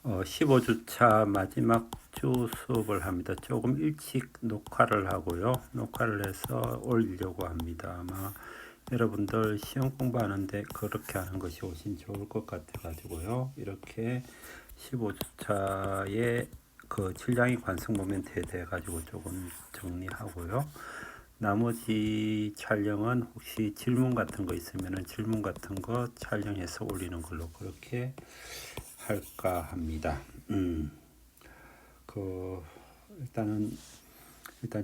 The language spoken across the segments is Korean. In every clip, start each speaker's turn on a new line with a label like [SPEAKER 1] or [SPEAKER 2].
[SPEAKER 1] 15주차 마지막 주 수업을 합니다. 조금 일찍 녹화를 하고요. 녹화를 해서 올리려고 합니다. 아마 여러분들 시험 공부하는데 그렇게 하는 것이 훨씬 좋을 것 같아 가지고요. 이렇게 15주차의 그 질량이 관성 모멘트에 대해 가지고 조금 정리하고요. 나머지 촬영은 혹시 질문 같은 거 있으면은 질문 같은 거 촬영해서 올리는 걸로 그렇게 할까 합니다. 그 일단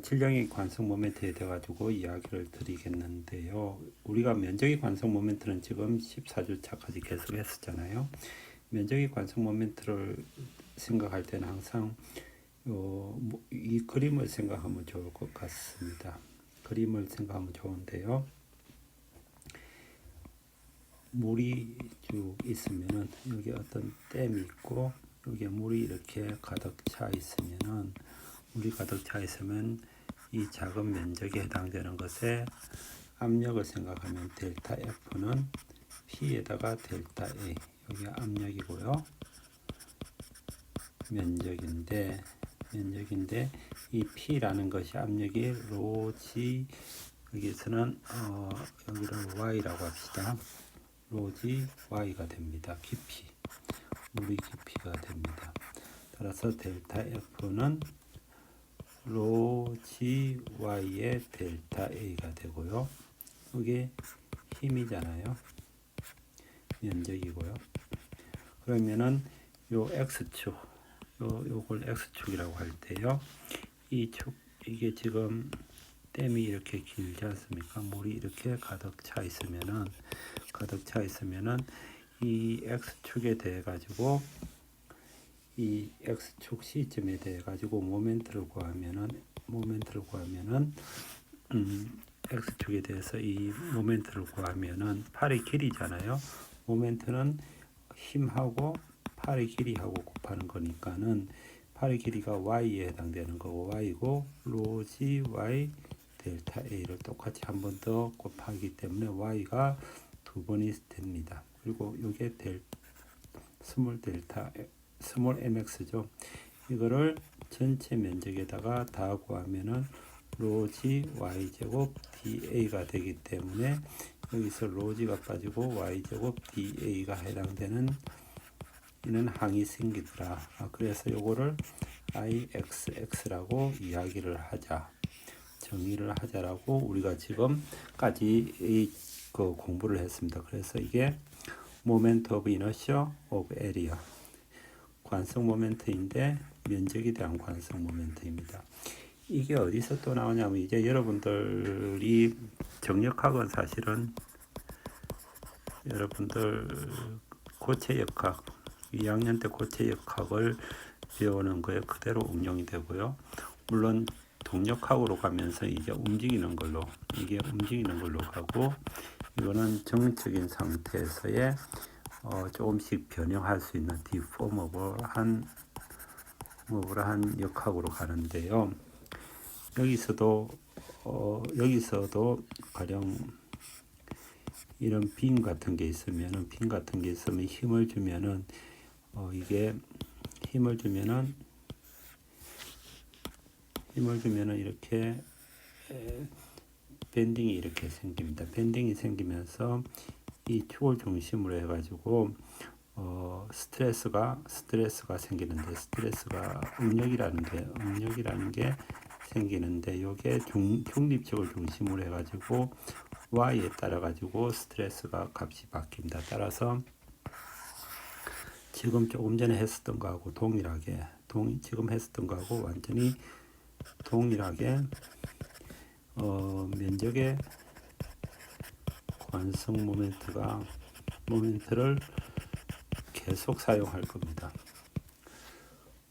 [SPEAKER 1] 질량의 관성 모멘트에 대해 가지고 이야기를 드리겠는데요. 우리가 면적의 관성 모멘트는 지금 14주차까지 계속 했었잖아요. 면적의 관성 모멘트를 생각할 때는 항상 이 그림을 생각하면 좋을 것 같습니다. 그림을 생각하면 좋은데요. 물이 쭉 있으면은 여기 어떤 댐이 있고 여기에 물이 이렇게 가득 차 있으면은 물이 가득 차 있으면 이 작은 면적에 해당되는 것에 압력을 생각하면 델타 F는 P에다가 델타 A 여기 압력이고요. 면적인데 이 P라는 것이 압력이 로 G 여기서는 여기를 Y라고 합시다. 로지 Y가 됩니다. 깊이 물의 깊이가 됩니다. 따라서 델타 F는 로지 Y의 델타 A가 되고요. 이게 힘이잖아요. 면적이고요. 그러면은 요 X축 요걸 X축이라고 할 때요. 이 축 이게 지금 댐이 이렇게 길지 않습니까? 물이 이렇게 가득 차 있으면은 이 X축에 대해 가지고 이 X축 시점에 대해 가지고 모멘트를 구하면은 X축에 대해서 이 모멘트를 구하면은 팔의 길이잖아요. 모멘트는 힘하고 팔의 길이하고 곱하는 거니까는 팔의 길이가 Y에 해당되는 거고 Y고 로지 Y 델타 A를 똑같이 한 번 더 곱하기 때문에 Y가 두 번이 됩니다. 그리고 이게 스몰 mx죠. 이거를 전체 면적에다가 다 구하면은 로지 y제곱 da가 되기 때문에 여기서 로지가 빠지고 y제곱 da가 해당되는 이는 항이 생기더라. 그래서 요거를 ixx라고 이야기를 하자. 정의를 하자라고 우리가 지금까지 그 공부를 했습니다. 그래서 이게 모멘트 오브 이너셔 오브 에리어 관성 모멘트인데 면적에 대한 관성 모멘트입니다. 이게 어디서 또 나오냐면 이제 여러분들이 정력학은 사실은 여러분들 고체역학 2학년 때 고체역학을 배우는 거에 그대로 응용이 되고요. 물론 동력학으로 가면서 이제 움직이는 걸로 가고 이거는 정적인 상태에서의 조금씩 변형할 수 있는 디포머블한 역학으로 가는데요. 여기서도 가령 이런 빔 같은 게 있으면 힘을 주면은 이게 힘을 주면은 이렇게 밴딩이 이렇게 생깁니다. 밴딩이 생기면서 이 축을 중심으로 해가지고 스트레스가 생기는데 스트레스가 응력이라는 게 생기는데 이게 중립적을 중심으로 해가지고 y에 따라 가지고 스트레스가 값이 바뀝니다. 따라서 지금 조금 전에 했었던 거하고 동일하게 지금 했었던 거하고 완전히 동일하게 면적의 관성 모멘트를 계속 사용할 겁니다.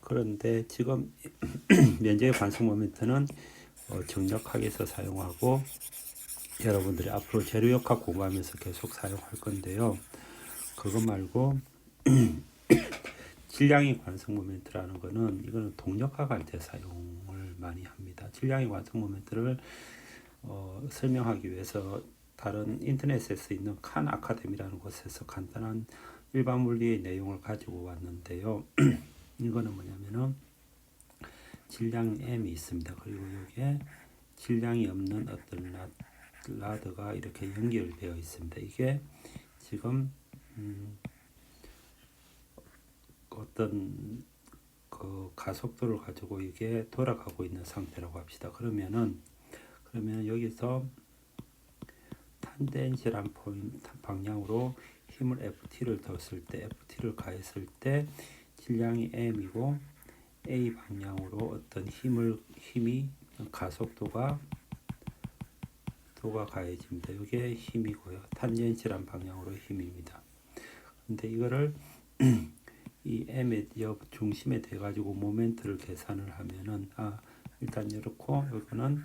[SPEAKER 1] 그런데 지금 면적의 관성 모멘트는 정력학에서 사용하고 여러분들이 앞으로 재료역학 공부하면서 계속 사용할 건데요. 그거 말고 질량의 관성 모멘트라는 거는 이거는 동력학 할 때 사용을 많이 합니다. 질량의 관성 모멘트를 설명하기 위해서 다른 인터넷에 있는 칸 아카데미라는 곳에서 간단한 일반 물리의 내용을 가지고 왔는데요. 이거는 뭐냐면은 질량 m이 있습니다. 그리고 여기에 질량이 없는 어떤 라드가 이렇게 연결되어 있습니다. 이게 지금 어떤 그 가속도를 가지고 이게 돌아가고 있는 상태라고 합시다. 그러면 여기서 탄젠셜한 포인트 방향으로 힘을 Ft를 뒀을 때, Ft를 가했을 때 질량이 m이고 a 방향으로 어떤 힘이 가속도가 가해집니다. 이게 힘이고요. 탄젠셜한 방향으로 힘입니다. 근데 이거를 이 m의 중심에 대 가지고 모멘트를 계산을 하면은 일단 이렇고 이거는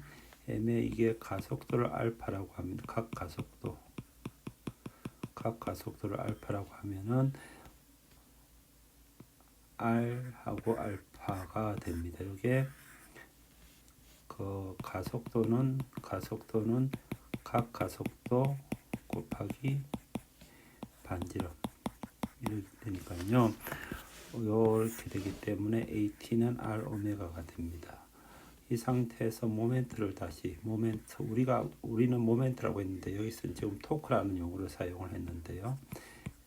[SPEAKER 1] m의 이게 가속도를 알파라고 합니다. 각 가속도를 알파라고 하면은 r하고 알파가 됩니다. 이게 그 가속도는 각 가속도 곱하기 반지름 이렇게 되니까요. 이렇게 되기 때문에 AT는 R 오메가가 됩니다. 이 상태에서 모멘트를 다시 우리는 모멘트라고 했는데 여기서 지금 토크라는 용어를 사용을 했는데요.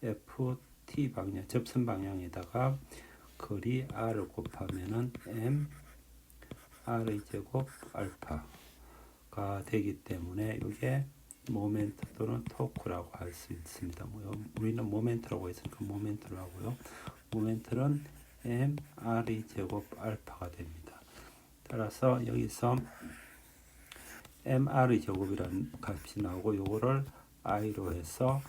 [SPEAKER 1] FT 방향 접선 방향에다가 거리 R을 곱하면은 M R의 제곱 알파가 되기 때문에 이게 모멘트 또는 토크라고 할 수 있습니다. 우리는 모멘트라고 했으니까 모멘트를 하고요. 모멘트는 m r의 제곱 알파가 됩니다. 따라서 여기서 mr의 제곱이라는 값이 나오고 요거를 i로 해서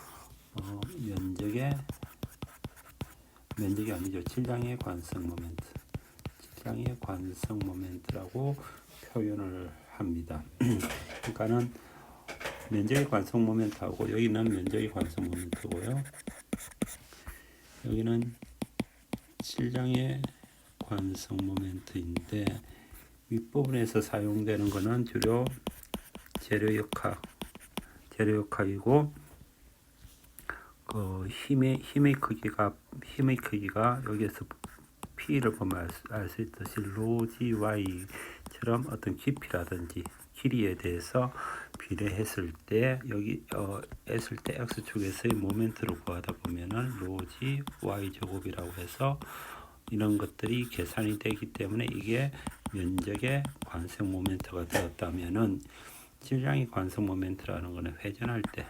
[SPEAKER 1] 면적이 아니죠. 질량의 관성 모멘트라고 표현을 합니다. 그러니까는 면적의 관성 모멘트하고 여기는 면적의 관성 모멘트고요. 여기는 질량의 관성 모멘트인데 윗부분에서 사용되는 것은 주로 재료역학이고 그 힘의 크기가 여기에서 P를 보면 알 수 있듯이 rho g y처럼 어떤 깊이라든지 길이에 대해서 비례했을 때 했을 때 x축에서의 모멘트를 구하다 보면은 rho g y 제곱이라고 해서 이런 것들이 계산이 되기 때문에 이게 면적의 관성 모멘트가 되었다면은 질량의 관성 모멘트라는 것은 회전할 때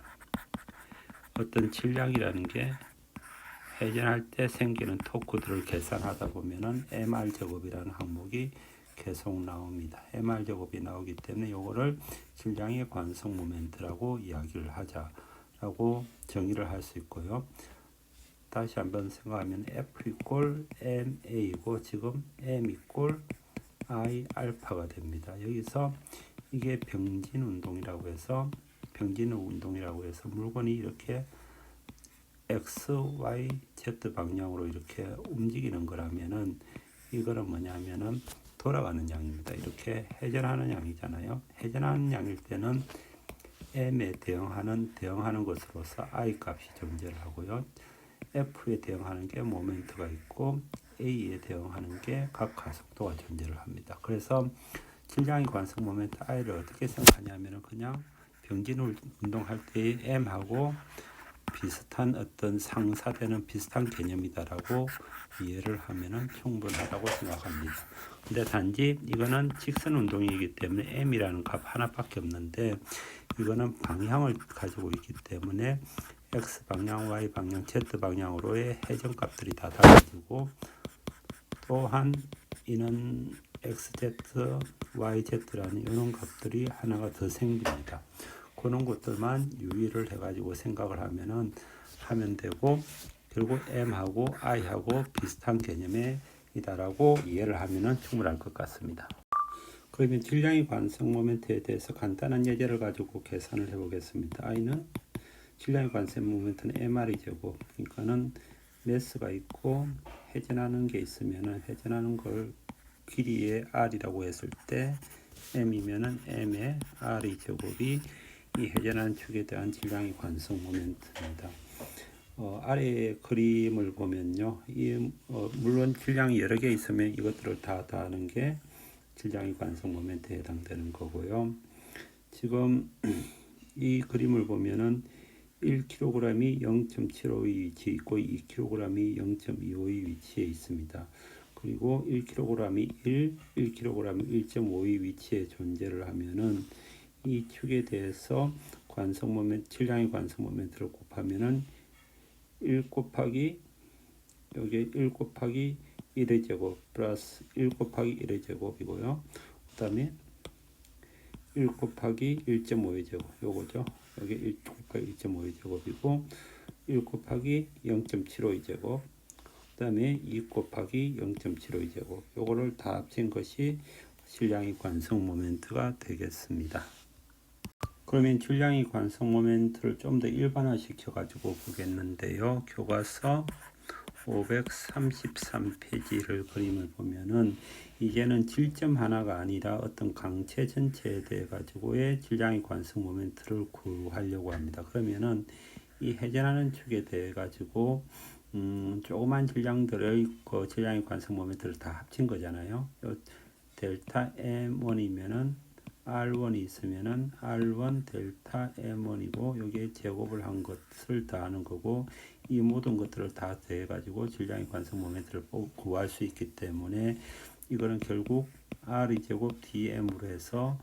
[SPEAKER 1] 어떤 질량이라는 게 회전할 때 생기는 토크들을 계산하다 보면은 mr 제곱이라는 항목이 계속 나옵니다. mr 제곱이 나오기 때문에 이거를 질량의 관성 모멘트라고 이야기를 하자라고 정의를 할 수 있고요. 다시 한번 생각하면 F 이꼴 MA이고 지금 M 이꼴 I 알파가 됩니다. 여기서 이게 병진 운동이라고 해서 물건이 이렇게 X, Y, Z 방향으로 이렇게 움직이는 거라면은 이거는 뭐냐면은 돌아가는 양입니다. 이렇게 회전하는 양이잖아요. 회전하는 양일 때는 M에 대응하는 것으로서 I 값이 존재를 하고요. F에 대응하는 게 모멘트가 있고 A에 대응하는 게 각 가속도가 존재를 합니다. 그래서 질량의 관성 모멘트 I를 어떻게 생각하냐면은 그냥 병진 운동할 때의 M하고 비슷한 어떤 상사되는 비슷한 개념이다라고 이해를 하면은 충분하다고 생각합니다. 근데 단지 이거는 직선 운동이기 때문에 M이라는 값 하나밖에 없는데 이거는 방향을 가지고 있기 때문에 X 방향, Y 방향, Z 방향으로의 회전 값들이 다 달라지고 또한 이는 XZ, YZ라는 이런 값들이 하나가 더 생깁니다. 그런 것들만 유의를 해가지고 생각을 하면 되고 결국 M하고 I하고 비슷한 개념이다라고 이해를 하면 충분할 것 같습니다. 그러면 질량의 관성 모멘트에 대해서 간단한 예제를 가지고 계산을 해보겠습니다. I는 질량의 관성 모멘트는 MR이 제곱, 그러니까는 매스가 있고 회전하는 게 있으면은 회전하는 걸 길이의 R이라고 했을 때 M이면은 M의 R의 제곱이 이 회전하는 축에 대한 질량의 관성 모멘트입니다. 아래 그림을 보면요, 물론 질량이 여러 개 있으면 이것들을 다 더하는 게 질량의 관성 모멘트에 해당되는 거고요. 지금 이 그림을 보면은 1kg이 0.75의 위치에 있고 2kg이 0.25의 위치에 있습니다. 그리고 1kg이 1kg이 1.5의 위치에 존재를 하면은 이 축에 대해서 관성 모멘트, 질량의 관성 모멘트를 곱하면은 1 곱하기 여기 1 곱하기 1의 제곱 플러스 1 곱하기 1의 제곱이고요. 그 다음에 1 곱하기 1.5의 제곱 요거죠. 여기 1 곱하기 1.5의 제곱이고 1 곱하기 0.75의 제곱 그 다음에 2 곱하기 0.75의 제곱 요거를 다 합친 것이 질량의 관성 모멘트가 되겠습니다. 그러면 질량의 관성 모멘트를 좀 더 일반화 시켜 가지고 보겠는데요. 교과서 533페이지를 그림을 보면은 이제는 질점 하나가 아니라 어떤 강체 전체에 대해 가지고의 질량의 관성 모멘트를 구하려고 합니다. 그러면은 이 회전하는 축에 대해 가지고 조그만 질량들의 그 질량의 관성 모멘트를 다 합친 거잖아요. 델타 M1이면은 R1이 있으면은 R1 델타 M1이고 여기에 제곱을 한 것을 더하는 거고 이 모든 것들을 다 더해 가지고 질량의 관성 모멘트를 구할 수 있기 때문에 이거는 결국 R의 제곱 DM으로 해서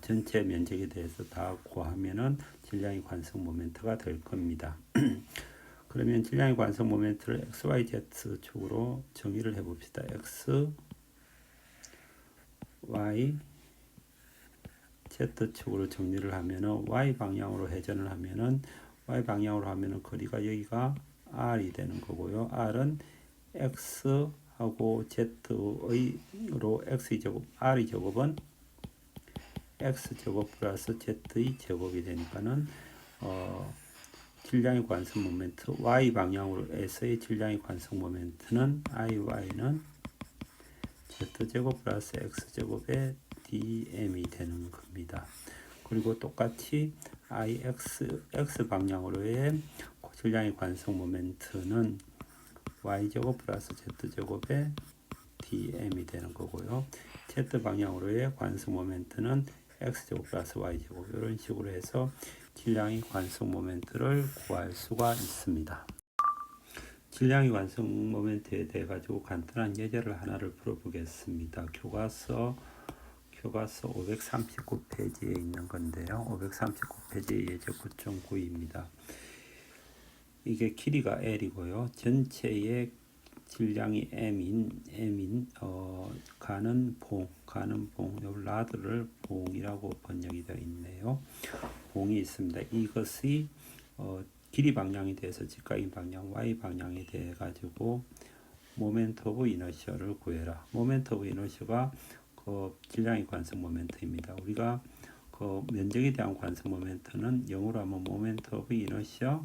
[SPEAKER 1] 전체 면적에 대해서 다 구하면은 질량의 관성 모멘트가 될 겁니다. 그러면 질량의 관성 모멘트를 XYZ 축으로 정의를 해 봅시다. X, Y, Z축으로 정리를 하면은 Y 방향으로 회전을 하면은 Y 방향으로 하면은 거리가 여기가 R이 되는 거고요. R은 X하고 Z의로 X의 제곱, R의 제곱은 X제곱 플러스 Z의 제곱이 되니까는 질량의 관성 모멘트 Y 방향으로 해서의 질량의 관성 모멘트는 IY는 Z제곱 플러스 X제곱의 dm이 되는 겁니다. 그리고 똑같이 X 방향으로의 질량의 관성 모멘트는 Y제곱 플러스 Z제곱의 dm이 되는 거고요. Z 방향으로의 관성 모멘트는 X제곱 플러스 Y제곱 이런 식으로 해서 질량의 관성 모멘트를 구할 수가 있습니다. 질량의 관성 모멘트에 대해 가지고 간단한 예제를 하나를 풀어보겠습니다. 교과서 539페이지에 있는 건데요. 539페이지 예제 9.9입니다. 이게 길이가 L이고요. 전체의 질량이 M인 가는 봉, 요 라드를 봉이라고 번역이 되어 있네요. 봉이 있습니다. 이것이 길이 방향에 대해서 직각인 방향 Y 방향에 대해 가지고 모멘트 오브 이너시아를 구해라. 모멘트 오브 이너시아가 질량의 관성 모멘트입니다. 우리가 그 면적에 대한 관성 모멘트는 영어로 하면 모멘트 오브 이너시아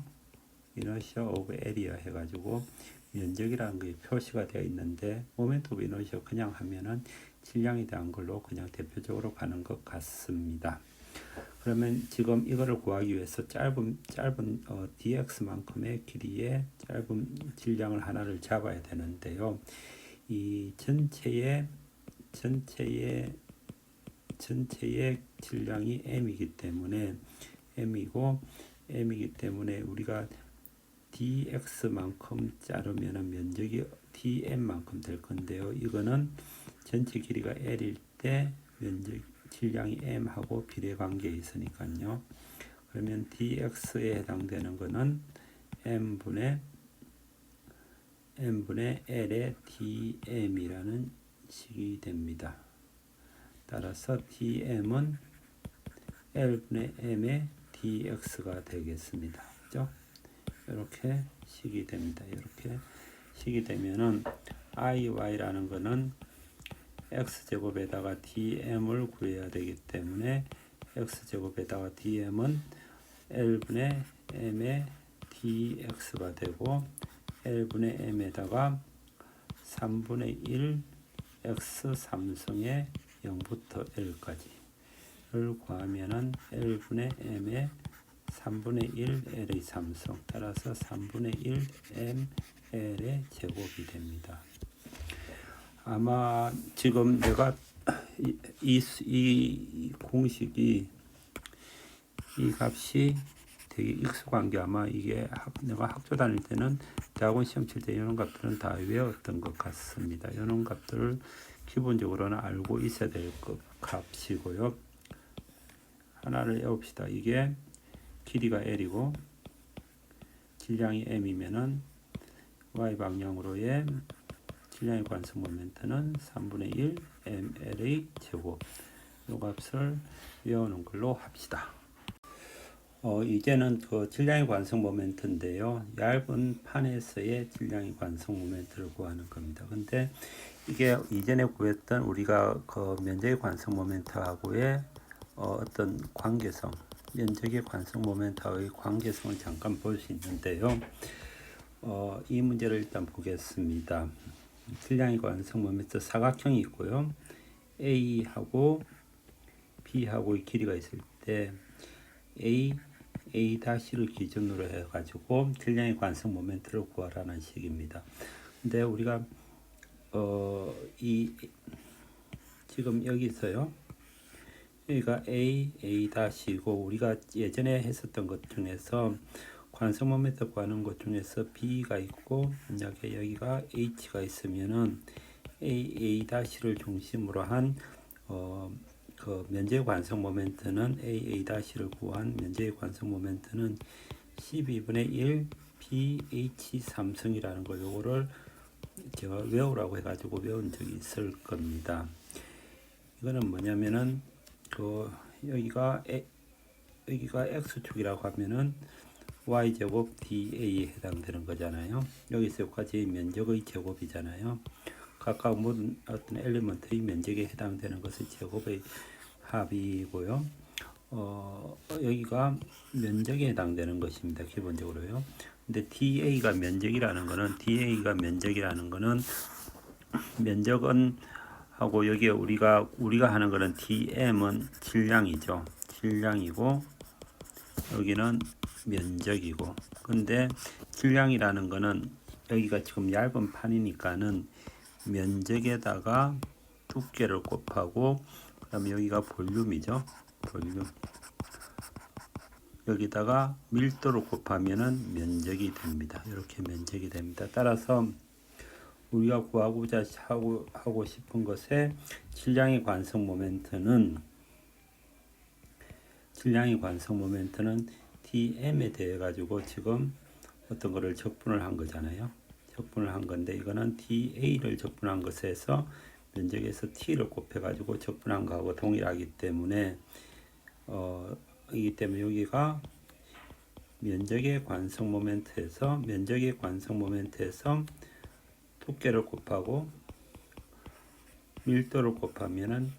[SPEAKER 1] 오브 에리어 해가지고 면적이라는 게 표시가 되어 있는데 모멘트 오브 이너시아 그냥 하면은 질량에 대한 걸로 그냥 대표적으로 가는 것 같습니다. 그러면 지금 이거를 구하기 위해서 짧은 dx만큼의 길이의 짧은 질량을 하나를 잡아야 되는데요. 이 전체의 질량이 m이기 때문에 m이기 때문에 우리가 dx만큼 자르면 면적이 dm만큼 될 건데요. 이거는 전체 길이가 l일 때 질량이 m하고 비례관계에 있으니까요. 그러면 dx에 해당되는 거는 m분의 l의 dm이라는 식이 됩니다. 따라서 dm은 l분의 m의 dx가 되겠습니다. 그죠? 이렇게 식이 됩니다. 이렇게 식이 되면은 IY라는 거는 x제곱에다가 dm을 구해야 되기 때문에 x제곱에다가 dm은 l분의 m의 dx가 되고 l분의 m에다가 3분의 1 x 3승의 0부터 l까지를 구하면은 l분의 m의 3분의 1 L의 3승 따라서 3분의 1 ML의 제곱이 됩니다. 아마 지금 내가 이 공식이 이 값이 되게 익숙한 게 아마 이게 내가 학교 다닐 때는 대학원 시험 칠 때 이런 값들은 다 외웠던 것 같습니다. 이런 값들을 기본적으로는 알고 있어야 될 것 값이고요. 하나를 외웁시다. 이게 길이가 L이고 질량이 M이면은 Y 방향으로의 질량의 관성 모멘트는 3분의 1 ML의 제곱. 이 값을 외우는 걸로 합시다. 이제는 그 질량의 관성 모멘트인데요. 얇은 판에서의 질량의 관성 모멘트를 구하는 겁니다. 근데 이게 이전에 구했던 우리가 그 면적의 관성 모멘트하고의 어떤 관계성, 면적의 관성 모멘트와의 관계성을 잠깐 볼 수 있는데요. 이 문제를 일단 보겠습니다. 질량의 관성 모멘트 사각형이 있고요. A하고 B하고의 길이가 있을 때 A''를 기준으로 해가지고 질량의 관성 모멘트를 구하라는 식입니다. 근데 우리가 지금 여기서요. 여기가 A''이고 우리가 예전에 했었던 것 중에서 관성 모멘트 구하는 것 중에서 B가 있고 만약에 여기가 H가 있으면은 A''를 중심으로 한 그 면적의 관성 모멘트는 A''를 구한 면적의 관성 모멘트는 12분의 1 BH 3승이라는 거 요거를 제가 외우라고 해가지고 외운 적이 있을 겁니다. 이거는 뭐냐면은 그 여기가 x축이라고 하면은 y제곱 DA에 해당되는 거잖아요. 여기서 여기까지 면적의 제곱이잖아요. 각각 모든 어떤 엘리먼트의 면적에 해당되는 것의 제곱의 합이고요. 여기가 면적에 해당되는 것입니다. 기본적으로요. 근데 DA가 면적이라는 거는 면적은 하고 여기에 우리가 하는 거는 DM은 질량이죠. 질량이고 여기는 면적이고. 근데 질량이라는 거는 여기가 지금 얇은 판이니까는 면적에다가 두께를 곱하고 그다음에 여기가 볼륨이죠. 볼륨. 여기다가 밀도를 곱하면은 면적이 됩니다. 이렇게 면적이 됩니다. 따라서 우리가 구하고자 하고 싶은 것의 질량의 관성 모멘트는 dm에 대해 가지고 지금 어떤 거를 적분을 한 거잖아요. 적분을 한 건데 이거는 da를 적분한 것에서 면적에서 t를 곱해 가지고 적분한 거하고 동일하기 때문에 여기가 면적의 관성 모멘트에서 두께를 곱하고 밀도를 곱하면은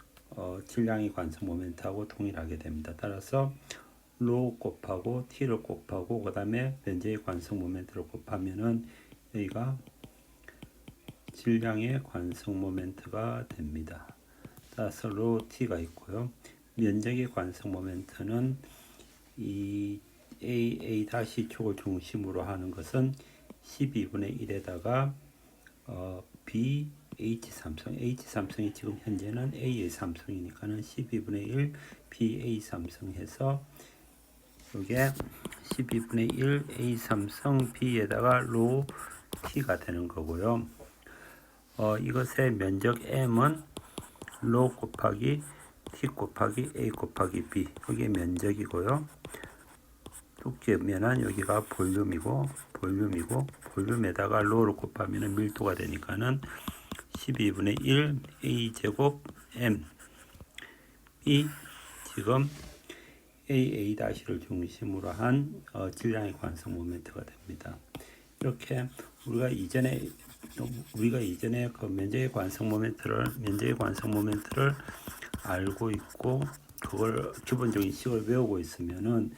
[SPEAKER 1] 질량의 관성 모멘트하고 동일하게 됩니다. 따라서 로 곱하고 t를 곱하고 그 다음에 면적의 관성 모멘트를 곱하면은 여기가 질량의 관성 모멘트가 됩니다. 따라서 로 t가 있고요. 면적의 관성 모멘트는 이 A'' 중심으로 하는 것은 12분의 1에다가 BH 삼성, H 삼성이 지금 현재는 A의 삼성이니까는 12분의 1 BA 삼성 해서 이게 12분의 1 A 삼성 B에다가 로 T가 되는 거고요. 이것의 면적 M은 로 곱하기 T 곱하기 A 곱하기 B 이게 면적이고요. 두께면은 여기가 볼륨이고 볼륨에다가 로를 곱하면 밀도가 되니까는 12분의 1 A 제곱 M 이 지금 A''를 중심으로 한 질량의 관성 모멘트가 됩니다. 이렇게 우리가 이전에 그 면적의 관성 모멘트를 알고 있고 그걸 기본적인 식을 외우고 있으면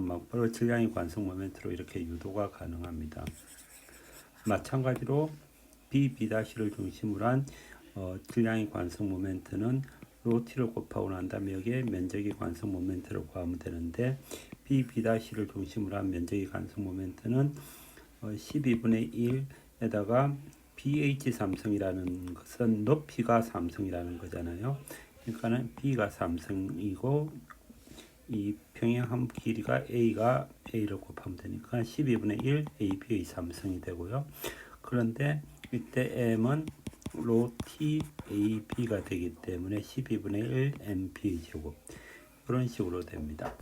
[SPEAKER 1] 막바로 질량의 관성 모멘트로 이렇게 유도가 가능합니다. 마찬가지로 B''를 중심으로 한 질량의 관성 모멘트는 로 t를 곱하고 난 다음에 여기에 면적의 관성 모멘트를 구하면 되는데 b'를 중심으로 한 면적의 관성 모멘트는 12분의 1에다가 BH 삼성이라는 것은 높이가 삼성이라는 거잖아요. 그러니까는 B가 삼성이고 이 평행함 길이가 A가 A를 곱하면 되니까 12분의 1 AB의 삼성이 되고요. 그런데 이때 M은 로 T AB가 되기 때문에 12분의 1 MB의 제곱 이런 식으로 됩니다.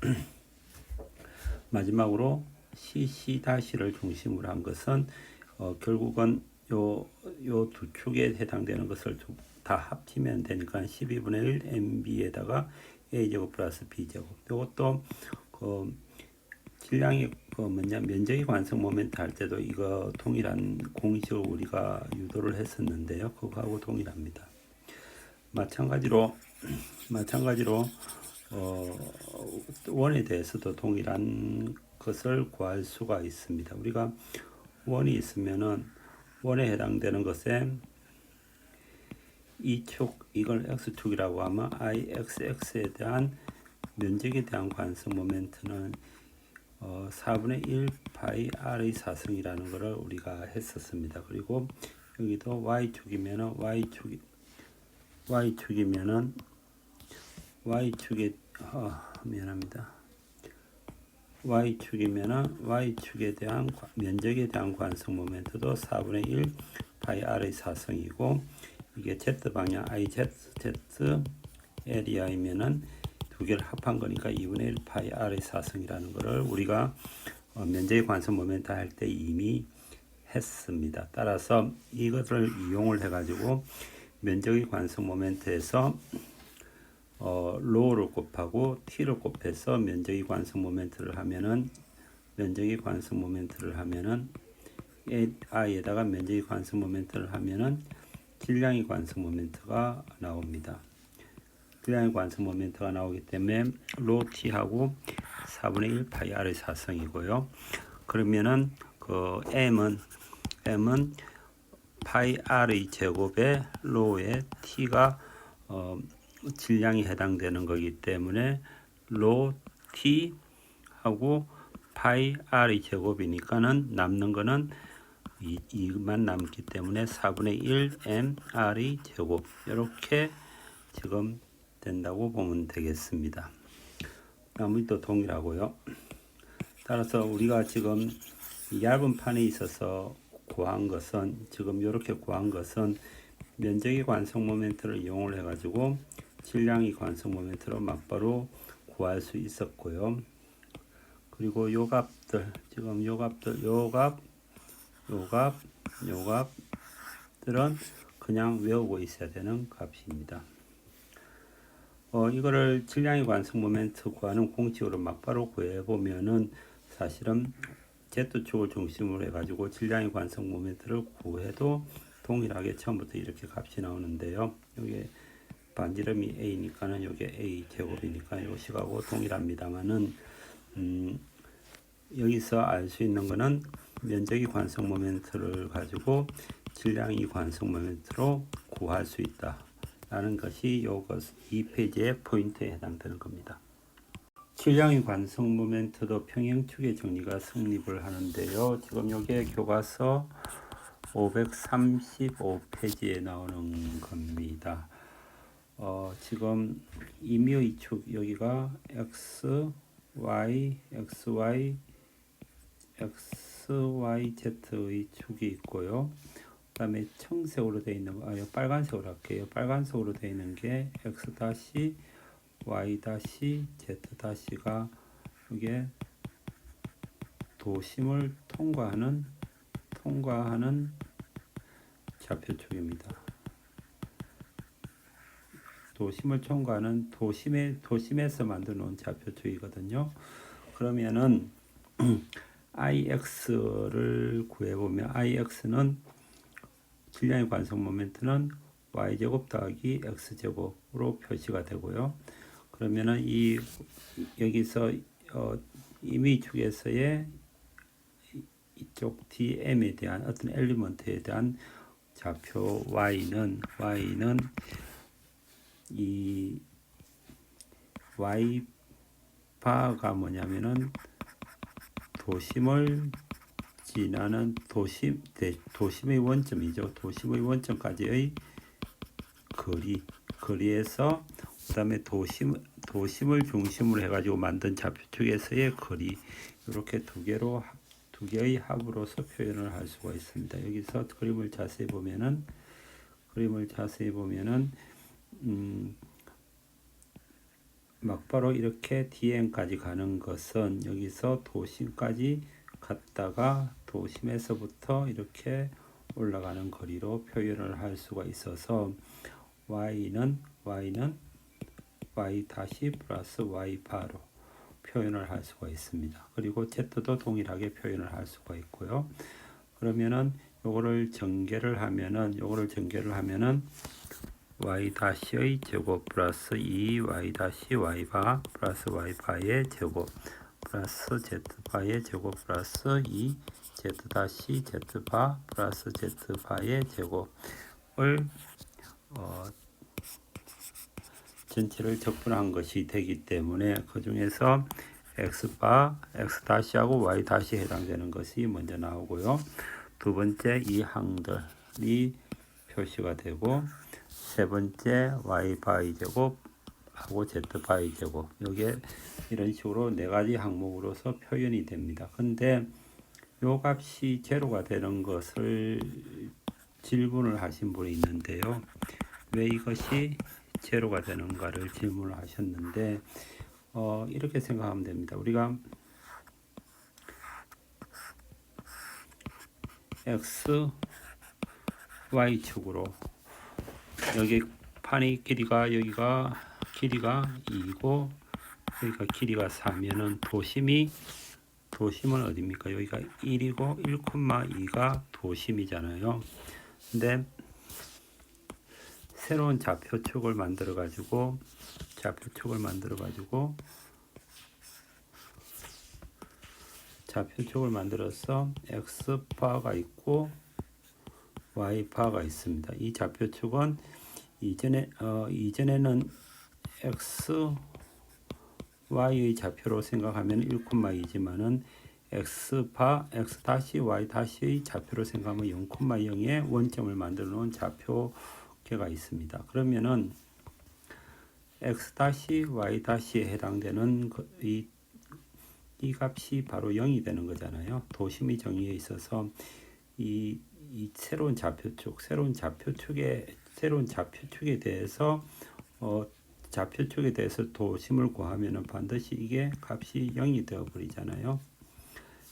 [SPEAKER 1] 마지막으로 CC'를 중심으로 한 것은 결국은 요 두 축에 해당되는 것을 다 합치면 되니까 12분의 1 MB에다가 A제곱 플러스 B제곱. 이것도 질량이 면적의 관성 모멘트 할 때도 이거 동일한 공식을 우리가 유도를 했었는데요. 그거하고 동일합니다. 마찬가지로 원에 대해서도 동일한 것을 구할 수가 있습니다. 우리가 원이 있으면은 원에 해당되는 것에 이 축, 이걸 x축이라고 하면 IXX에 대한 면적에 대한 관성 모멘트는 4분의 1 파이 R의 사승이라는 것을 우리가 했었습니다. 그리고 여기도 Y축이면은 Y축에 대한 면적에 대한 관성 모멘트도 4분의 1 파이 R의 사승이고 이게 Z 방향 IZ 에리아이면은 두 개를 합한 거니까 2분의 1 파이 R의 사승이라는 것을 우리가 면적의 관성 모멘트 할 때 이미 했습니다. 따라서 이것을 이용을 해가지고 면적의 관성 모멘트에서 로우를 곱하고 t를 곱해서 면적의 관성 모멘트를 하면은 i에다가 면적의 관성 모멘트를 하면은 질량의 관성 모멘트가 나옵니다. 질량의 관성 모멘트가 나오기 때문에 로 t하고 4분의 1 파이 r의 사성이고요. 그러면은 그 m은 파이 r의 제곱에 로에 t가 질량이 해당되는 거기 때문에 로 t하고 파이 r의 제곱이니까는 남는 거는 이만 남기 때문에 4분의 1 m r의 제곱 이렇게 지금 된다고 보면 되겠습니다. 나머지도 동일하고요. 따라서 우리가 지금 얇은 판에 있어서 구한 것은 지금 이렇게 구한 것은 면적의 관성 모멘트를 이용을 해가지고 질량의 관성 모멘트로 맞바로 구할 수 있었고요. 그리고 요 값들 지금 요 값들은 그냥 외우고 있어야 되는 값입니다. 이거를 질량의 관성 모멘트 구하는 공식으로 막바로 구해보면은 사실은 Z축을 중심으로 해가지고 질량의 관성 모멘트를 구해도 동일하게 처음부터 이렇게 값이 나오는데요. 여기 반지름이 A니까는 여기 A 제곱이니까 이것하고 동일합니다만은 여기서 알 수 있는 거는 면적의 관성 모멘트를 가지고 질량의 관성 모멘트로 구할 수 있다. 라는 것이 이 페이지의 포인트에 해당되는 겁니다. 질량의 관성 모멘트도 평행축의 정리가 성립을 하는데요. 지금 여기에 교과서 535페이지에 나오는 겁니다. 지금 임의의 축 여기가 XYZ의 축이 있고요. 그 다음에 청색으로 되어 있는 거, 빨간색으로 할게요. 빨간색으로 되어 있는 게 X-, Y-, Z-가 이게 도심을 통과하는 좌표축입니다. 도심을 통과하는 도심에서 만들어 놓은 좌표축이거든요. 그러면은 IX를 구해보면 IX는 질량의 관성 모멘트는 Y제곱 더하기 X제곱으로 표시가 되고요. 그러면은 여기서 임의축에서의 이쪽 DM에 대한 어떤 엘리먼트에 대한 좌표 Y는 이 y바가 뭐냐면은 도심을 지나는 도심의 원점이죠. 도심의 원점까지의 거리에서 그다음에 도심을 중심으로 해가지고 만든 좌표축에서의 거리, 이렇게 두 개의 합으로서 표현을 할 수가 있습니다. 여기서 그림을 자세히 보면은 막바로 이렇게 DM까지 가는 것은 여기서 도심까지 갔다가 도심에서부터 이렇게 올라가는 거리로 표현을 할 수가 있어서 y는 y 다시 플러스 y바로 표현을 할 수가 있습니다. 그리고 z도 동일하게 표현을 할 수가 있고요. 그러면은 요거를 전개를 하면은 y 다시의 제곱 플러스 2y 다시 y바 플러스 y바의 제곱 플러스 z바의 제곱 플러스 2 z 다시 z바 플러스 z바의 제곱을 전체를 적분한 것이 되기 때문에 그 중에서 x바, x 다시하고 y 다시 해당되는 것이 먼저 나오고요. 두 번째 이 항들이 표시가 되고, 세 번째 y 바이 제곱하고 z 바이 제곱, 여기에 이런 식으로 네 가지 항목으로서 표현이 됩니다. 근데 요 값이 제로가 되는 것을 질문을 하신 분이 있는데요. 왜 이것이 제로가 되는가를 질문을 하셨는데, 이렇게 생각하면 됩니다. 우리가 x, y축으로 여기 판의 길이가 여기가 길이가 2고 여기가 길이가 4면은 도심은 어디입니까? 여기가 1이고 1,2가 도심이잖아요. 근데 새로운 좌표축을 만들어 가지고 좌표축을 만들어서 x바가 있고 y바가 있습니다. 이 좌표축은 이전에는 x, y의 좌표로 생각하면 1,2지만은 x바, x 다시 y 다시의 좌표로 생각하면 0,0의 원점을 만들어 놓은 좌표계가 있습니다. 그러면은 x 다시 y 다시에 해당되는 이 값이 바로 0이 되는 거잖아요. 도심이 정의에 있어서 이 새로운 좌표축에 대해서 도심을 구하면은 반드시 이게 값이 0이 되어 버리잖아요.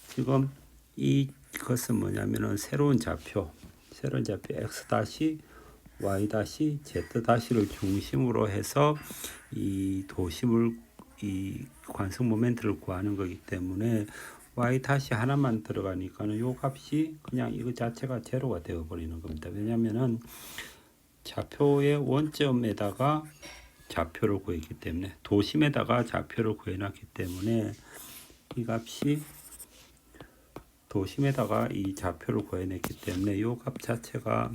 [SPEAKER 1] 지금 이것은 뭐냐면은 새로운 좌표 x 다시 y 다시 z 다시를 중심으로 해서 이 관성 모멘트를 구하는 거기 때문에 y 다시 하나만 들어가니까는 요 값이 그냥 이거 자체가 제로가 되어 버리는 겁니다. 왜냐면은 좌표의 원점에다가 좌표를 구했기 때문에, 도심에다가 좌표를 구해놨기 때문에 이 값이 도심에다가 이 좌표를 구해냈기 때문에 요 값 자체가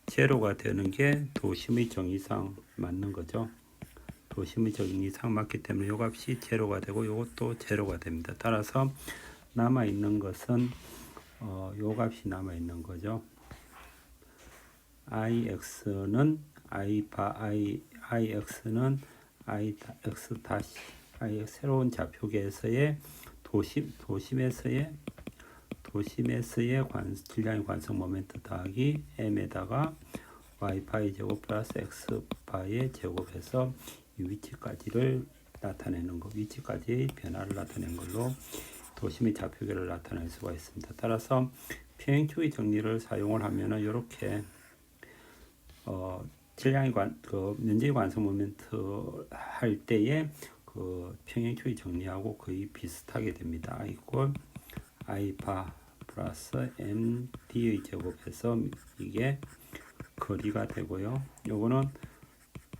[SPEAKER 1] 제로가 되는 게 도심의 정의상 맞는 거죠. 도심의 정의상 맞기 때문에 요 값이 제로가 되고 요것도 제로가 됩니다. 따라서 남아있는 것은 요 값이 남아있는 거죠. ix는 ix는 ix 다시 새로운 좌표계에서의 도심에서의 질량의 관성 모멘트 더하기 m에다가 y파이 제곱 플러스 x파이의 제곱해서 이 위치까지를 나타내는 거, 위치까지의 변화를 나타낸 걸로 도심의 좌표계를 나타낼 수가 있습니다. 따라서 평행축의 정리를 사용을 하면은 이렇게 질량의 면적의 관성 모멘트 할 때에 그 평행축의 정리하고 거의 비슷하게 됩니다. I 이퀄 i바 플러스 md의 제곱해서 이게 거리가 되고요. 요거는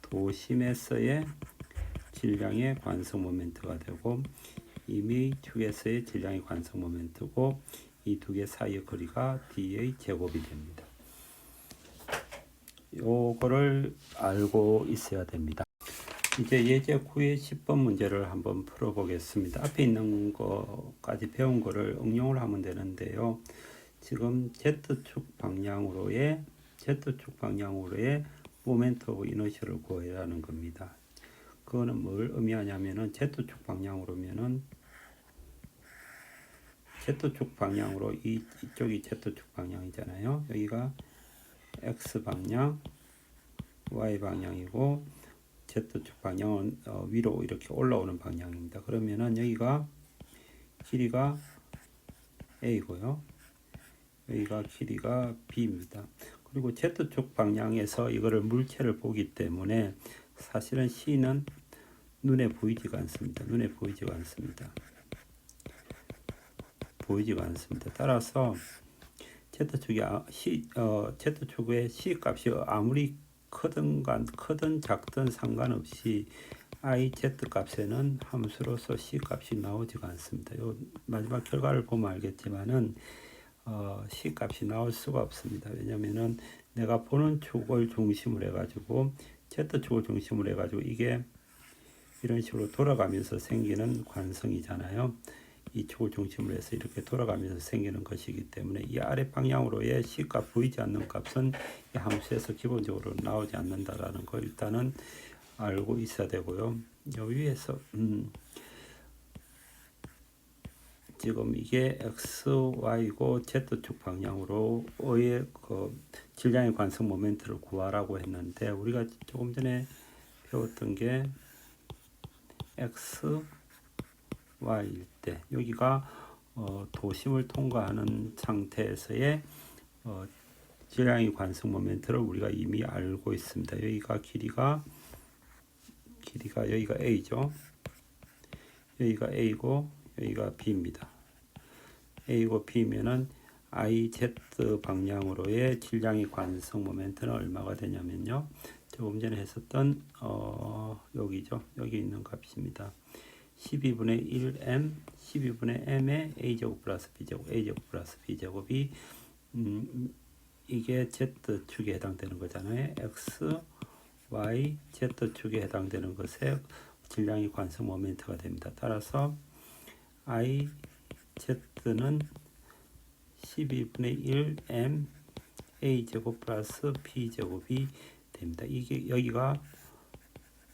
[SPEAKER 1] 도심에서의 질량의 관성 모멘트가 되고 임의 축에서의 질량의 관성 모멘트고 이 두 개 사이의 거리가 d의 제곱이 됩니다. 요거를 알고 있어야 됩니다. 이제 예제 9의 10번 문제를 한번 풀어보겠습니다. 앞에 있는 거까지 배운 거를 응용을 하면 되는데요. 지금 Z축 방향으로의 모멘트 오브 이너셜을 구해라는 겁니다. 그거는 뭘 의미하냐면은 Z축 방향으로면은 Z축 방향으로 이쪽이 Z축 방향이잖아요. 여기가 X 방향, Y 방향이고 Z축 방향은 위로 이렇게 올라오는 방향입니다. 그러면은 여기가 길이가 A고요. 여기가 길이가 B입니다. 그리고 Z축 방향에서 이거를 물체를 보기 때문에 사실은 C는 눈에 보이지가 않습니다. 따라서 Z축의 C 값이 아무리 크든 작든 상관없이 IZ 값에는 함수로서 C 값이 나오지가 않습니다. 요 마지막 결과를 보면 알겠지만은 C 값이 나올 수가 없습니다. 왜냐면은 내가 보는 축을 중심으로 해가지고 Z축을 중심으로 해가지고 이게 이런 식으로 돌아가면서 생기는 관성이잖아요. 이 축을 중심으로 해서 이렇게 돌아가면서 생기는 것이기 때문에 이 아래 방향으로의 C값 보이지 않는 값은 이 함수에서 기본적으로 나오지 않는다라는 거 일단은 알고 있어야 되고요. 여기 위에서 지금 이게 x, y고 z축 방향으로의 그 질량의 관성 모멘트를 구하라고 했는데 우리가 조금 전에 배웠던 게 x, y일 때 여기가 도심을 통과하는 상태에서의 질량의 관성 모멘트를 우리가 이미 알고 있습니다. 여기가 길이가 여기가 a죠. 여기가 a고 여기가 b입니다. A고 B면은 IZ 방향으로의 질량의 관성 모멘트는 얼마가 되냐면요. 조금 전에 했었던 여기죠. 여기 있는 값입니다. 12분의 1m, 12분의 m의 a제곱 플러스 b제곱, a제곱 플러스 b제곱이 이게 z축에 해당되는 거잖아요. x, y, z축에 해당되는 것에 질량의 관성 모멘트가 됩니다. 따라서 I Z는 12분의 1 m a제곱 플러스 b제곱이 됩니다. 이게 여기가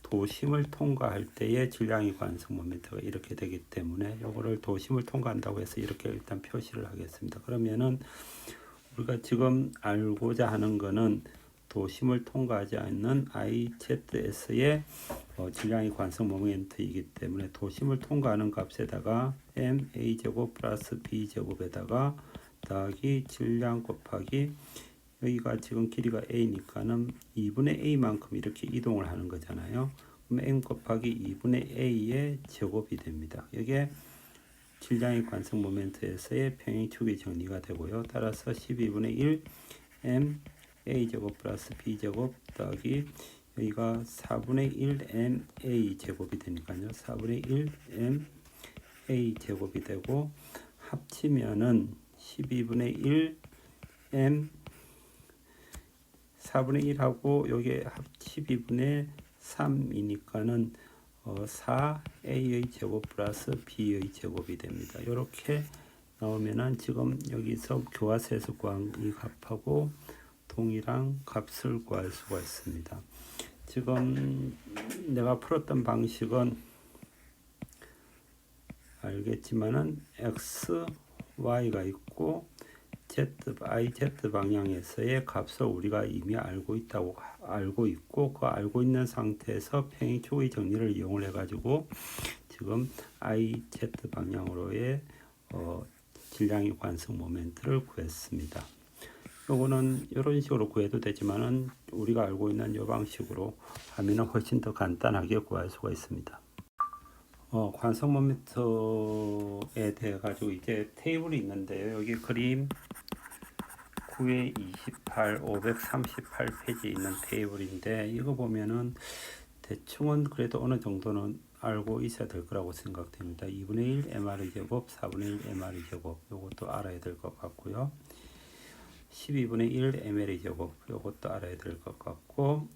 [SPEAKER 1] 도심을 통과할 때의 질량의 관성 모멘트가 이렇게 되기 때문에 이거를 도심을 통과한다고 해서 이렇게 일단 표시를 하겠습니다. 그러면은 우리가 지금 알고자 하는 거는 도심을 통과하지 않는 IZS의 질량의 관성 모멘트이기 때문에 도심을 통과하는 값에다가 m a제곱 플러스 b제곱에다가 더하기 질량 곱하기 여기가 지금 길이가 a니까는 2분의 a만큼 이렇게 이동을 하는 거잖아요. 그럼 m 곱하기 2분의 a의 제곱이 됩니다. 이게 질량의 관성 모멘트에서의 평행축이 정리가 되고요. 따라서 12분의 1 m a제곱 플러스 b제곱 더하기 여기가 4분의 1 m a 제곱이 되니까요. 4분의 1 m a 제곱이 되고 합치면은 12분의 1 m 4분의 1하고 여기 12분의 3이니까는 4a의 제곱 플러스 b의 제곱이 됩니다. 이렇게 나오면은 지금 여기서 교화서에서 구한 이 값하고 동일한 값을 구할 수가 있습니다. 지금 내가 풀었던 방식은 알겠지만은 x, y가 있고 z, IZ 방향에서의 값을 우리가 이미 알고 있고 그 알고 있는 상태에서 평행축의 정리를 이용을 해가지고 지금 IZ 방향으로의 질량의 관성 모멘트를 구했습니다. 요거는 이런 식으로 구해도 되지만은 우리가 알고 있는 이 방식으로 하면은 훨씬 더 간단하게 구할 수가 있습니다. 관성 모멘트에 대해 가지고 이제 테이블이 있는데요. 여기 그림 9에 28, 538페이지에 있는 테이블인데 이거 보면은 대충은 그래도 어느 정도는 알고 있어야 될 거라고 생각됩니다. 2분의 1 MR 제곱, 4분의 1 MR 제곱 이것도 알아야 될 것 같고요. 12분의 1 ml의 제곱 요것도 알아야 될 것 같고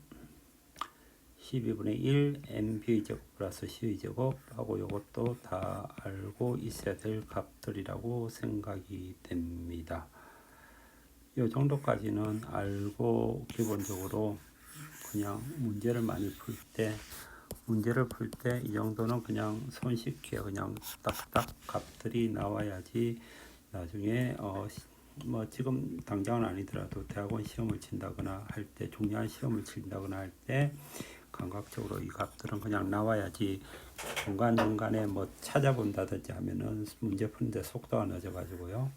[SPEAKER 1] 12분의 1 mv의 제곱 플러스 c의 제곱 하고 요것도 다 알고 있어야 될 값들이라고 생각이 됩니다. 요 정도까지는 알고 기본적으로 그냥 문제를 풀 때 이 정도는 그냥 손쉽게 그냥 딱딱 값들이 나와야지 나중에 뭐 지금 당장은 아니더라도 대학원 시험을 친다거나 할 때 중요한 시험을 친다거나 할 때 감각적으로 이 값들은 그냥 나와야지 중간중간에 뭐 찾아본다든지 하면은 문제 푸는데 속도가 늦어 가지고요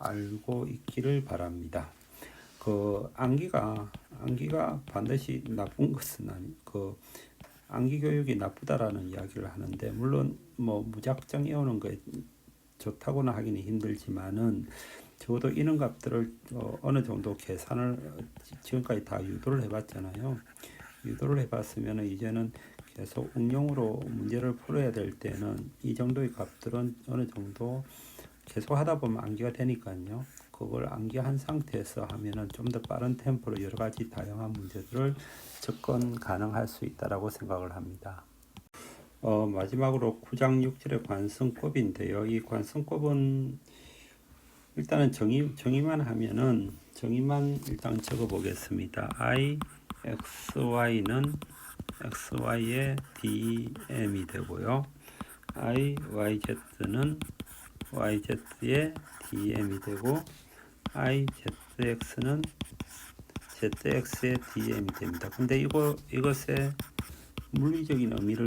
[SPEAKER 1] 알고 있기를 바랍니다. 그 암기가 반드시 나쁜 것은 그 암기 교육이 나쁘다라는 이야기를 하는데 물론 뭐 무작정 외우는 게 좋다고는 하기는 힘들지만은 적어도 이런 값들을 어느 정도 계산을 지금까지 다 유도를 해봤잖아요. 유도를 해봤으면 이제는 계속 응용으로 문제를 풀어야 될 때는 이 정도의 값들은 어느 정도 계속 하다 보면 암기가 되니까요. 그걸 암기한 상태에서 하면은 좀 더 빠른 템포로 여러 가지 다양한 문제들을 접근 가능할 수 있다라고 생각을 합니다. 마지막으로 9장 6절의 관성법인데요. 이 관성법은 일단은 정의만 하면은 정의만 일단 적어 보겠습니다. I, XY는 XY의 DM이 되고요. I, YZ는 YZ의 DM이 되고 I, ZX는 ZX의 DM이 됩니다. 근데 이것의 물리적인 의미를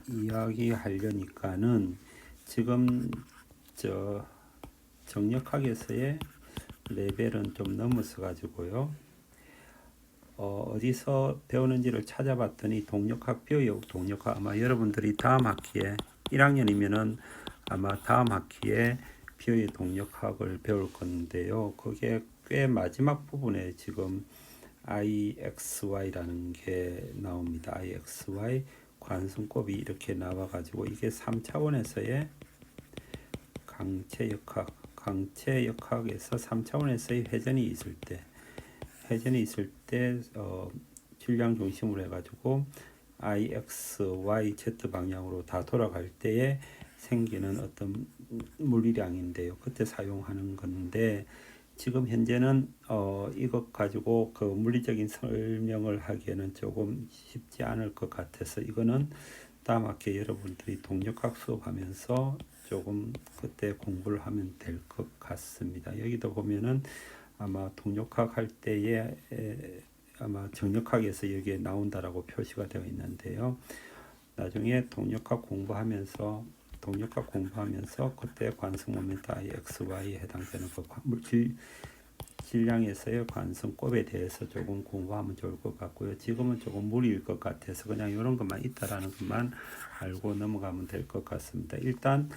[SPEAKER 1] 이야기하려니까는 지금 정력학에서의 레벨은 좀 넘어서 가지고요. 어디서 배우는지를 찾아봤더니 동력학 배워요. 동력학 아마 여러분들이 다음 학기에 1학년이면은 아마 다음 학기에 비어의 동력학을 배울 건데요. 그게 꽤 마지막 부분에 지금 IXY라는 게 나옵니다. IXY 관성곱이 이렇게 나와가지고 이게 3차원에서의 강체역학에서 3차원에서의 회전이 있을 때 질량 중심으로 해가지고 IXYZ 방향으로 다 돌아갈 때에 생기는 어떤 물리량인데요. 그때 사용하는 건데 지금 현재는 이것 가지고 그 물리적인 설명을 하기에는 조금 쉽지 않을 것 같아서 이거는 다음 학기에 여러분들이 동력학 수업하면서 조금 그때 공부를 하면 될 것 같습니다. 여기도 보면은 아마 동력학 할 때에 아마 정력학에서 여기에 나온다라고 표시가 되어 있는데요. 나중에 동력학 공부하면서 그때 관성 모멘트 IXY에 해당되는 그 질량에서의 관성곱에 대해서 조금 공부하면 좋을 것 같고요. 지금은 조금 무리일 것 같아서 그냥 이런 것만 있다라는 것만 알고 넘어가면 될 것 같습니다. 일단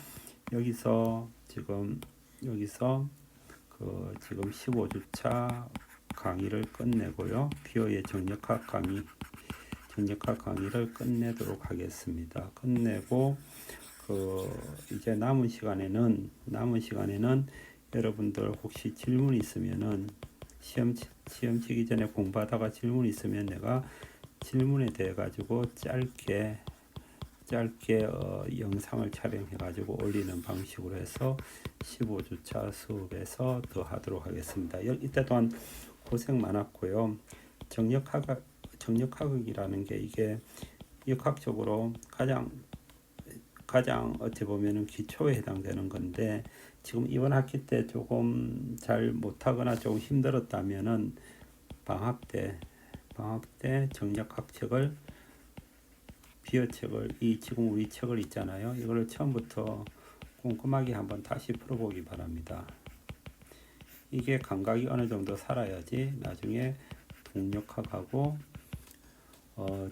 [SPEAKER 1] 여기서 지금 그 지금 15주차 강의를 끝내고요. 피어의 정력학 강의를 끝내도록 하겠습니다. 끝내고 이제 남은 시간에는 여러분들 혹시 질문 있으면은 시험 치기 전에 공부하다가 질문 있으면 내가 질문에 대해 가지고 짧게 영상을 촬영해 가지고 올리는 방식으로 해서 15주차 수업에서 더 하도록 하겠습니다. 이때 또한 고생 많았고요. 정력학이라는 게 이게 역학적으로 가장 어찌 보면은 기초에 해당되는 건데 지금 이번 학기 때 조금 잘 못하거나 조금 힘들었다면은 방학 때 정력학 책을 비어책을 지금 우리 책을 있잖아요. 이거를 처음부터 꼼꼼하게 한번 다시 풀어보기 바랍니다. 이게 감각이 어느 정도 살아야지 나중에 동력학하고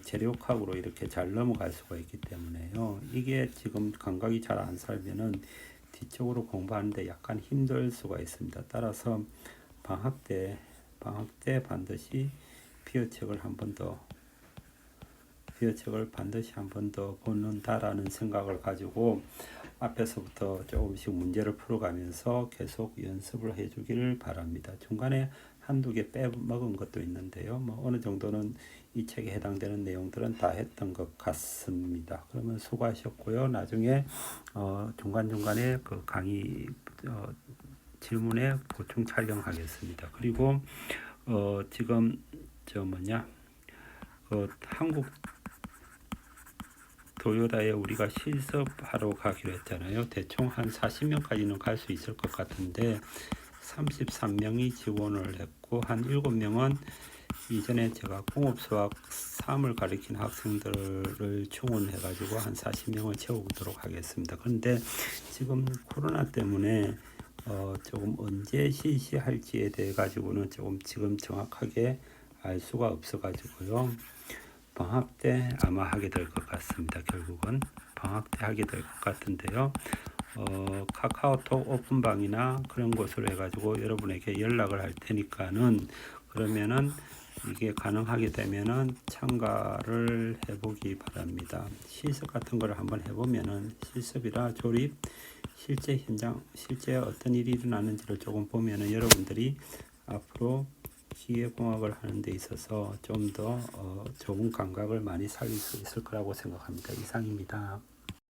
[SPEAKER 1] 재료학으로 이렇게 잘 넘어갈 수가 있기 때문에요. 이게 지금 감각이 잘 안 살면은 뒤쪽으로 공부하는데 약간 힘들 수가 있습니다. 따라서 방학 때 반드시 비어책을 반드시 한 번 더 보는다라는 생각을 가지고 앞에서부터 조금씩 문제를 풀어가면서 계속 연습을 해주기를 바랍니다. 중간에 한두 개 빼먹은 것도 있는데요. 뭐 어느 정도는 이 책에 해당되는 내용들은 다 했던 것 같습니다. 그러면 수고하셨고요. 나중에 중간중간에 그 강의 질문에 보충 촬영하겠습니다. 그리고 지금 한국 도요다에 우리가 실습하러 가기로 했잖아요. 대충 한 40명까지는 갈 수 있을 것 같은데 33명이 지원을 했고 한 7명은 이전에 제가 공업수학 3을 가르친 학생들을 충원해가지고 한 40명을 채우도록 하겠습니다. 그런데 지금 코로나 때문에 조금 언제 실시할지에 대해 가지고는 조금 지금 정확하게 알 수가 없어가지고요. 방학 때 아마 하게 될 것 같습니다. 결국은 방학 때 하게 될 것 같은데요. 카카오톡 오픈방이나 그런 곳으로 해가지고 여러분에게 연락을 할 테니까는 그러면은 이게 가능하게 되면은 참가를 해보기 바랍니다. 실습 같은 걸 한번 해보면은 실습이라 조립, 실제 현장, 실제 어떤 일이 일어나는지를 조금 보면은 여러분들이 앞으로 기계공학을 하는 데 있어서 좀 더 좋은 감각을 많이 살릴 수 있을 거라고 생각합니다. 이상입니다.